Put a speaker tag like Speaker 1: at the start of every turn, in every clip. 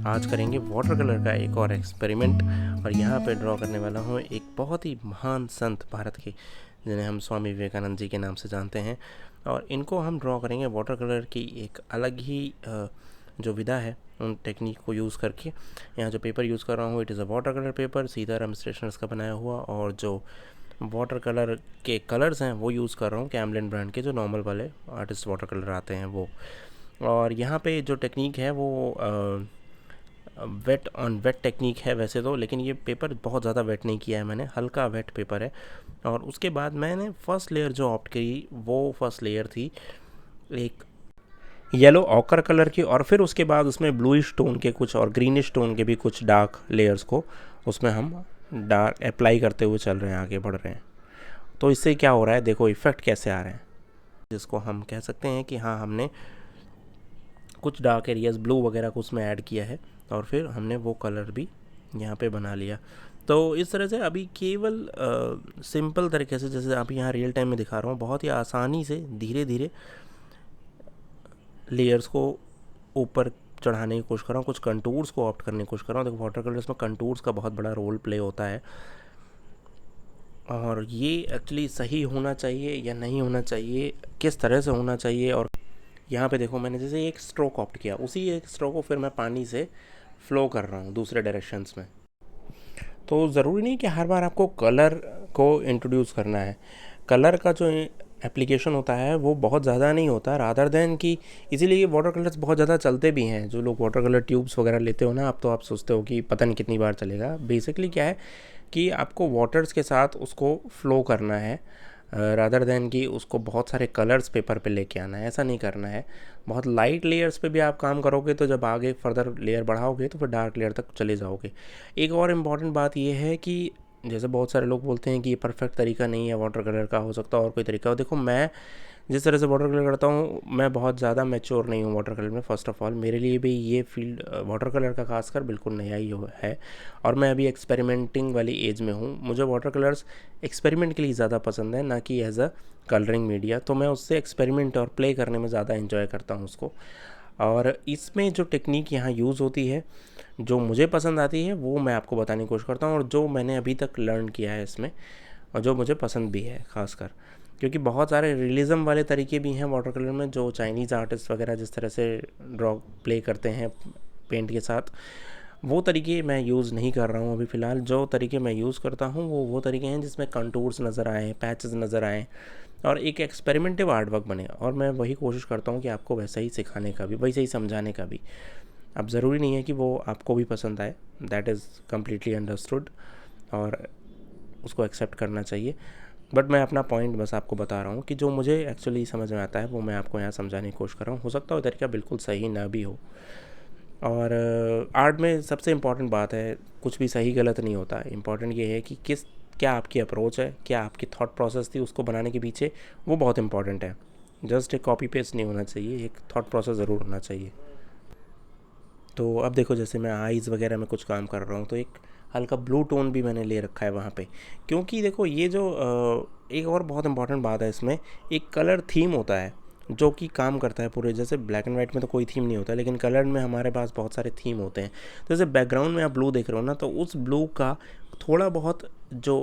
Speaker 1: आज करेंगे water colour का एक और एक्सपेरिमेंट। और यहाँ पे ड्रॉ करने वाला हूँ एक बहुत ही महान संत भारत के, जिन्हें हम स्वामी विवेकानंद जी के नाम से जानते हैं। और इनको हम ड्रॉ करेंगे वाटर कलर की एक अलग ही जो विधा है उन टेक्निक को यूज़ करके। यहाँ जो पेपर यूज़ कर रहा हूँ it is a water colour paper, Sitaram stationers का बनाया हुआ। और जो वाटर कलर के कलर्स हैं वो यूज़ कर रहा हूँ कैमलिन ब्रांड के, जो नॉर्मल वाले आर्टिस्ट वाटर कलर आते हैं वो। और यहाँ पे जो टेक्निक है वो वेट ऑन वेट टेक्निक है वैसे तो, लेकिन ये पेपर बहुत ज़्यादा वेट नहीं किया है मैंने, हल्का वेट पेपर है। और उसके बाद मैंने फ़र्स्ट लेयर जो ऑप्ट की वो फर्स्ट लेयर थी एक येलो ऑकर कलर की, और फिर उसके बाद उसमें ब्लूइश टोन के कुछ और ग्रीनिश टोन के भी कुछ डार्क लेयर्स को उसमें हम डार्क अप्लाई करते हुए चल रहे हैं, आगे बढ़ रहे हैं। तो इससे क्या हो रहा है, देखो इफ़ेक्ट कैसे आ रहे हैं, जिसको हम कह सकते हैं कि हाँ हमने कुछ डार्क एरियाज ब्लू वगैरह को उसमें ऐड किया है, और फिर हमने वो कलर भी यहाँ पे बना लिया। तो इस तरह से अभी केवल सिंपल तरीके से, जैसे अभी यहाँ रियल टाइम में दिखा रहा हूँ, बहुत ही आसानी से धीरे धीरे लेयर्स को ऊपर चढ़ाने की कोशिश कर रहा हूँ, कुछ कंटूर्स को ऑप्ट करने की कोशिश कर रहा हूँ। देखो वाटर कलर्स में कंटूर्स का बहुत बड़ा रोल प्ले होता है, और ये एक्चुअली सही होना चाहिए या नहीं होना चाहिए, किस तरह से होना चाहिए। और यहाँ पे देखो मैंने जैसे एक स्ट्रोक ऑप्ट किया, उसी एक स्ट्रोक को फिर मैं पानी से फ्लो कर रहा हूँ दूसरे डायरेक्शंस में। तो ज़रूरी नहीं कि हर बार आपको कलर को इंट्रोड्यूस करना है। कलर का जो एप्लीकेशन होता है वो बहुत ज़्यादा नहीं होता रादर देन कि, इसीलिए ये वाटर कलर्स बहुत ज़्यादा चलते भी हैं। जो लोग वाटर कलर ट्यूब्स वगैरह लेते हो ना, आप तो आप सोचते हो कि पता नहीं कितनी बार चलेगा। बेसिकली क्या है कि आपको वाटर्स के साथ उसको फ्लो करना है, रादर देन कि उसको बहुत सारे कलर्स पेपर पे लेके आना है, ऐसा नहीं करना है। बहुत लाइट लेयर्स पे भी आप काम करोगे तो जब आगे फर्दर लेयर बढ़ाओगे तो फिर डार्क लेयर तक चले जाओगे। एक और इम्पॉर्टेंट बात यह है कि जैसे बहुत सारे लोग बोलते हैं कि ये परफेक्ट तरीका नहीं है वाटर कलर का, हो सकता है और कोई तरीका हो। देखो मैं जिस तरह से वाटर कलर करता हूँ, मैं बहुत ज़्यादा मैच्योर नहीं हूँ वाटर कलर में। फ़र्स्ट ऑफ़ ऑल मेरे लिए भी ये फील्ड वाटर कलर का खासकर बिल्कुल नया ही है, और मैं अभी एक्सपेरिमेंटिंग वाली एज में हूँ। मुझे वाटर कलर्स एक्सपेरिमेंट के लिए ज़्यादा पसंद है, ना कि एज अ कलरिंग मीडिया। तो मैं उससे एक्सपेरिमेंट और प्ले करने में ज़्यादा इन्जॉय करता हूँ उसको। और इसमें जो टेक्निक यहाँ यूज़ होती है, जो मुझे पसंद आती है, वो मैं आपको बताने की कोशिश करता हूँ, और जो मैंने अभी तक लर्न किया है इसमें, और जो मुझे पसंद भी है खासकर। क्योंकि बहुत सारे रियलिज़म वाले तरीके भी हैं वाटर कलर में, जो चाइनीज़ आर्टिस्ट वगैरह जिस तरह से ड्रॉ प्ले करते हैं पेंट के साथ, वो तरीके मैं यूज़ नहीं कर रहा हूँ अभी फ़िलहाल। जो तरीके मैं यूज़ करता हूँ वो तरीके हैं जिसमें कंटूर्स नज़र आएँ, पैचेस नज़र आएँ, और एक एक्सपेरिमेंटिव आर्ट वर्क बने। और मैं वही कोशिश करता हूँ कि आपको वैसा ही सिखाने का भी, वैसे ही समझाने का भी। अब ज़रूरी नहीं है कि वो आपको भी पसंद आए, दैट इज़ कम्प्लीटली अंडरस्टूड, और उसको एक्सेप्ट करना चाहिए। बट मैं अपना पॉइंट बस आपको बता रहा हूँ कि जो मुझे एक्चुअली समझ में आता है वो मैं आपको यहाँ समझाने की कोशिश कर रहा हूँ। हो सकता है वो तरीका बिल्कुल सही ना भी हो। और आर्ट में सबसे इम्पॉर्टेंट बात है, कुछ भी सही गलत नहीं होता। इम्पॉर्टेंट ये है कि क्या आपकी अप्रोच है, क्या आपकी थॉट प्रोसेस थी उसको बनाने के पीछे, वो बहुत इंपॉर्टेंट है। जस्ट एक कॉपी पेस्ट नहीं होना चाहिए, एक थॉट प्रोसेस ज़रूर होना चाहिए। तो अब देखो जैसे मैं आइज़ वगैरह में कुछ काम कर रहा हूँ, तो एक हल्का ब्लू टोन भी मैंने ले रखा है वहाँ पे, क्योंकि देखो ये जो एक और बहुत इंपॉर्टेंट बात है इसमें, एक कलर थीम होता है जो कि काम करता है पूरे। जैसे ब्लैक एंड वाइट में तो कोई थीम नहीं होता, लेकिन कलर में हमारे पास बहुत सारे थीम होते हैं। तो जैसे बैकग्राउंड में आप ब्लू देख रहे हो ना, तो उस ब्लू का थोड़ा बहुत जो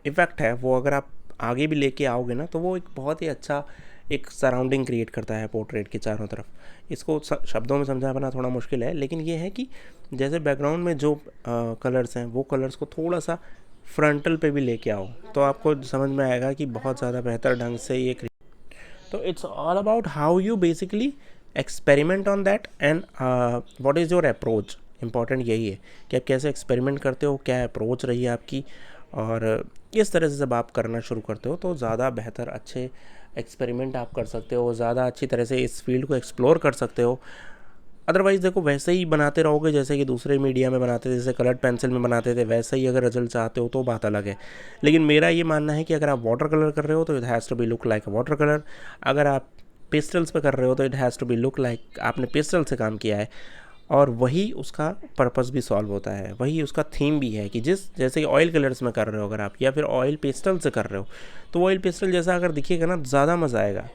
Speaker 1: इफ़ेक्ट है वो अगर आप आगे भी लेके आओगे ना, तो वो एक बहुत ही अच्छा एक सराउंडिंग क्रिएट करता है पोर्ट्रेट के चारों तरफ। इसको शब्दों में समझा पाना थोड़ा मुश्किल है, लेकिन ये है कि जैसे बैकग्राउंड में जो कलर्स हैं वो कलर्स को थोड़ा सा फ्रंटल पे भी लेके आओ, तो आपको समझ में आएगा कि बहुत ज़्यादा बेहतर ढंग से ये तो it's all about how you basically experiment on that, and what is your approach. Important यही है कि आप कैसे एक्सपेरिमेंट करते हो, क्या अप्रोच रही है आपकी। और इस तरह से जब आप करना शुरू करते हो तो ज़्यादा बेहतर अच्छे एक्सपेरिमेंट आप कर सकते हो, ज़्यादा अच्छी तरह से इस फील्ड को एक्सप्लोर कर सकते हो। अदरवाइज़ देखो वैसे ही बनाते रहोगे जैसे कि दूसरे मीडिया में बनाते थे, जैसे कलर्ड पेंसिल में बनाते थे, वैसे ही अगर रिजल्ट चाहते हो तो बात अलग है। लेकिन मेरा ये मानना है कि अगर आप वाटर कलर कर रहे हो तो it has to be look like a water colour. अगर आप पेस्टल्स पे कर रहे हो तो it has to be look like आपने पेस्टल से काम किया है। और वही उसका पर्पस भी सॉल्व होता है, वही उसका थीम भी है कि जैसे कि ऑयल कलर्स में कर रहे हो अगर आप, या फिर ऑयल पेस्टल से कर रहे हो, तो ऑयल पेस्टल जैसा अगर दिखेगा ना, ज़्यादा मज़ा आएगा।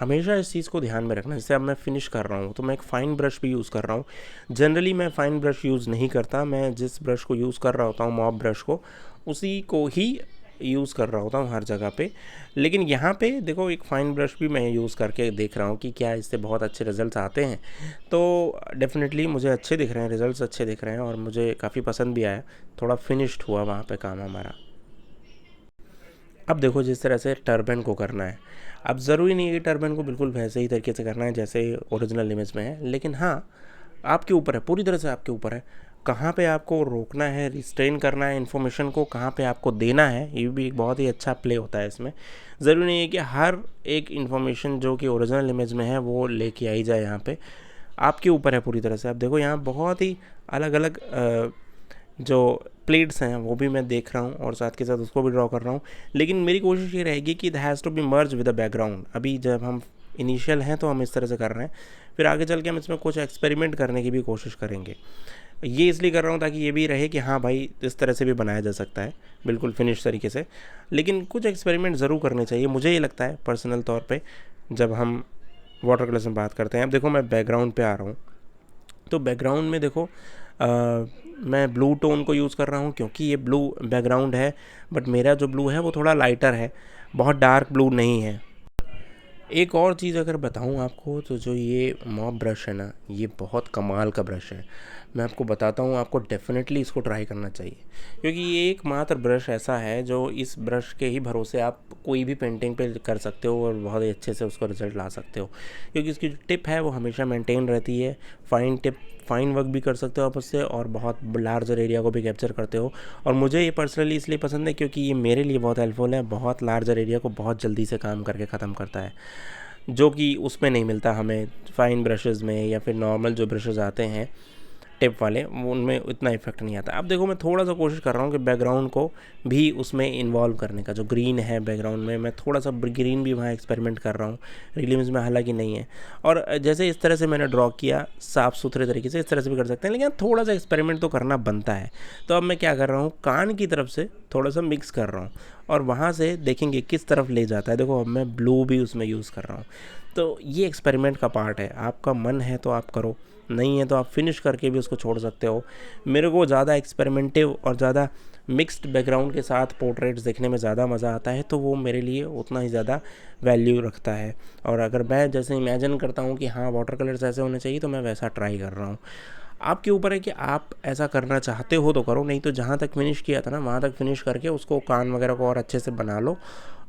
Speaker 1: हमेशा इस चीज़ को ध्यान में रखना। जैसे अब मैं फिनिश कर रहा हूँ तो मैं एक फ़ाइन ब्रश भी यूज़ कर रहा हूँ। जनरली मैं फ़ाइन ब्रश यूज़ नहीं करता, मैं जिस ब्रश को यूज़ कर रहा होता हूँ, मॉप ब्रश को, उसी को ही यूज़ कर रहा होता हूँ हर जगह पे। लेकिन यहाँ पे देखो एक फ़ाइन ब्रश भी मैं यूज़ करके देख रहा हूँ कि क्या इससे बहुत अच्छे रिज़ल्ट्स आते हैं। तो डेफ़िनेटली मुझे अच्छे दिख रहे हैं, रिज़ल्ट्स अच्छे दिख रहे हैं और मुझे काफ़ी पसंद भी आया। थोड़ा फिनिश्ड हुआ वहाँ पे काम हमारा। अब देखो जिस तरह से टर्बाइन को करना है, अब ज़रूरी नहीं है कि टर्बाइन को बिल्कुल वैसे ही तरीके से करना है जैसे ओरिजिनल इमेज में है, लेकिन हाँ, आपके ऊपर है, पूरी तरह से आपके ऊपर है। कहाँ पे आपको रोकना है, रिस्ट्रेन करना है इन्फॉर्मेशन को, कहाँ पे आपको देना है, ये भी एक बहुत ही अच्छा प्ले होता है इसमें। ज़रूरी नहीं है कि हर एक इन्फॉर्मेशन जो कि ओरिजिनल इमेज में है वो लेके आई जाए यहाँ पे, आपके ऊपर है पूरी तरह से। अब देखो यहाँ बहुत ही अलग अलग जो प्लेट्स हैं वो भी मैं देख रहा हूँ और साथ के साथ उसको भी ड्रॉ कर रहा हूँ, लेकिन मेरी कोशिश ये रहेगी कि it has to be merge with the background. अभी जब हम इनिशियल हैं तो हम इस तरह से कर रहे हैं, फिर आगे चल के हम इसमें कुछ एक्सपेरिमेंट करने की भी कोशिश करेंगे। ये इसलिए कर रहा हूँ ताकि ये भी रहे कि हाँ भाई इस तरह से भी बनाया जा सकता है बिल्कुल फिनिश तरीके से, लेकिन कुछ एक्सपेरिमेंट ज़रूर करने चाहिए, मुझे ये लगता है पर्सनल तौर पे। जब हम वाटर कलर्स में बात करते हैं, अब देखो मैं बैकग्राउंड पे आ रहा हूँ, तो बैकग्राउंड में देखो मैं ब्लू टोन को यूज़ कर रहा हूँ क्योंकि ये ब्लू बैकग्राउंड है, बट मेरा जो ब्लू है वो थोड़ा लाइटर है, बहुत डार्क ब्लू नहीं है। एक और चीज़ अगर बताऊँ आपको तो जो ये मॉप ब्रश है ना, ये बहुत कमाल का ब्रश है। मैं आपको बताता हूँ, आपको डेफ़िनेटली इसको ट्राई करना चाहिए, क्योंकि ये एकमात्र ब्रश ऐसा है जो इस ब्रश के ही भरोसे आप कोई भी पेंटिंग पे कर सकते हो और बहुत ही अच्छे से उसका रिज़ल्ट ला सकते हो, क्योंकि इसकी जो टिप है वो हमेशा मेंटेन रहती है। फ़ाइन टिप, फ़ाइन वर्क भी कर सकते हो आप उससे और बहुत लार्जर एरिया को भी कैप्चर करते हो। और मुझे ये पर्सनली इसलिए पसंद है क्योंकि ये मेरे लिए बहुत हेल्पफुल है, बहुत लार्जर एरिया को बहुत जल्दी से काम करके ख़त्म करता है, जो कि उसमें नहीं मिलता हमें फ़ाइन ब्रशेज़ में, या फिर नॉर्मल जो ब्रशेज़ आते हैं टिप वाले, वो उनमें इतना इफेक्ट नहीं आता। अब देखो मैं थोड़ा सा कोशिश कर रहा हूँ कि बैकग्राउंड को भी उसमें इन्वॉल्व करने का, जो ग्रीन है बैकग्राउंड में, मैं थोड़ा सा ग्रीन भी वहाँ एक्सपेरिमेंट कर रहा हूँ, रियल इमेज में हालांकि नहीं है। और जैसे इस तरह से मैंने ड्रॉ किया साफ़ सुथरे तरीके से, इस तरह से भी कर सकते हैं, लेकिन थोड़ा सा एक्सपेरिमेंट तो करना बनता है। तो अब मैं क्या कर रहा हूँ, कान की तरफ से थोड़ा सा मिक्स कर रहा हूँ और वहाँ से देखेंगे किस तरफ ले जाता है। देखो अब मैं ब्लू भी उसमें यूज़ कर रहा हूँ। तो ये एक्सपेरिमेंट का पार्ट है, आपका मन है तो आप करो, नहीं है तो आप फिनिश करके भी उसको छोड़ सकते हो। मेरे को ज़्यादा एक्सपेरिमेंटिव और ज़्यादा मिक्स्ड बैकग्राउंड के साथ पोर्ट्रेट्स देखने में ज़्यादा मज़ा आता है, तो वो मेरे लिए उतना ही ज़्यादा वैल्यू रखता है। और अगर मैं जैसे इमेजिन करता हूँ कि हाँ वाटर कलर्स ऐसे होने चाहिए, तो मैं वैसा ट्राई कर रहा हूँ। आपके ऊपर है कि आप ऐसा करना चाहते हो तो करो, नहीं तो जहाँ तक फिनिश किया था ना वहाँ तक फिनिश करके उसको कान वगैरह को और अच्छे से बना लो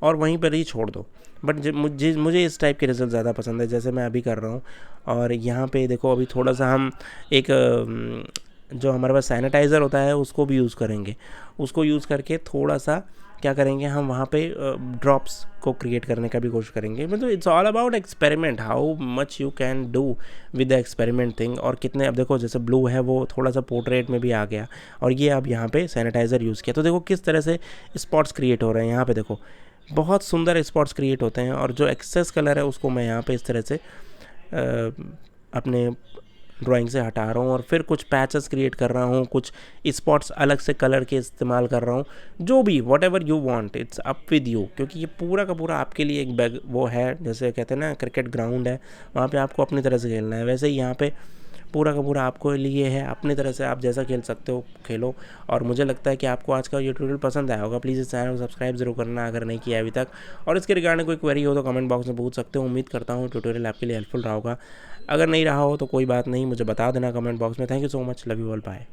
Speaker 1: और वहीं पर ही छोड़ दो। बट मुझे इस टाइप के रिज़ल्ट ज़्यादा पसंद है जैसे मैं अभी कर रहा हूँ। और यहाँ पे देखो अभी थोड़ा सा हम एक जो हमारे पास सैनिटाइज़र होता है उसको भी यूज़ करेंगे, उसको यूज़ करके थोड़ा सा क्या करेंगे हम वहाँ पे ड्रॉप्स को क्रिएट करने का भी कोशिश करेंगे। मतलब it's all about experiment, how much you can do with the experiment thing. और कितने, अब देखो जैसे ब्लू है वो थोड़ा सा पोर्ट्रेट में भी आ गया और ये अब यहाँ पे सैनिटाइज़र यूज़ किया, तो देखो किस तरह से स्पॉट्स क्रिएट हो रहे हैं। यहाँ पे देखो बहुत सुंदर स्पॉट्स क्रिएट होते हैं और जो एक्सेस कलर है उसको मैं यहाँ पे इस तरह से अपने ड्राइंग से हटा रहा हूँ और फिर कुछ पैचेस क्रिएट कर रहा हूँ, कुछ स्पॉट्स अलग से कलर के इस्तेमाल कर रहा हूँ। जो भी what ever you want, it's up with you, क्योंकि ये पूरा का पूरा आपके लिए एक बैग वो है, जैसे कहते हैं ना क्रिकेट ग्राउंड है, वहाँ पे आपको अपनी तरह से खेलना है, वैसे ही यहाँ पे पूरा का पूरा आपको लिए है, अपनी तरह से आप जैसा खेल सकते हो खेलो। और मुझे लगता है कि आपको आज का ये ट्यूटोरियल पसंद आया होगा। प्लीज़ इस चैनल को सब्सक्राइब जरूर करना अगर नहीं किया अभी तक, और इसके रिगार्डिंग कोई क्वेरी हो तो कमेंट बॉक्स में पूछ सकते हो। उम्मीद करता हूँ ट्यूटोरियल आपके लिए हेल्पफुल रहा होगा। अगर नहीं रहा हो तो कोई बात नहीं, मुझे बता देना कमेंट बॉक्स में। Thank you so much, love you all, bye.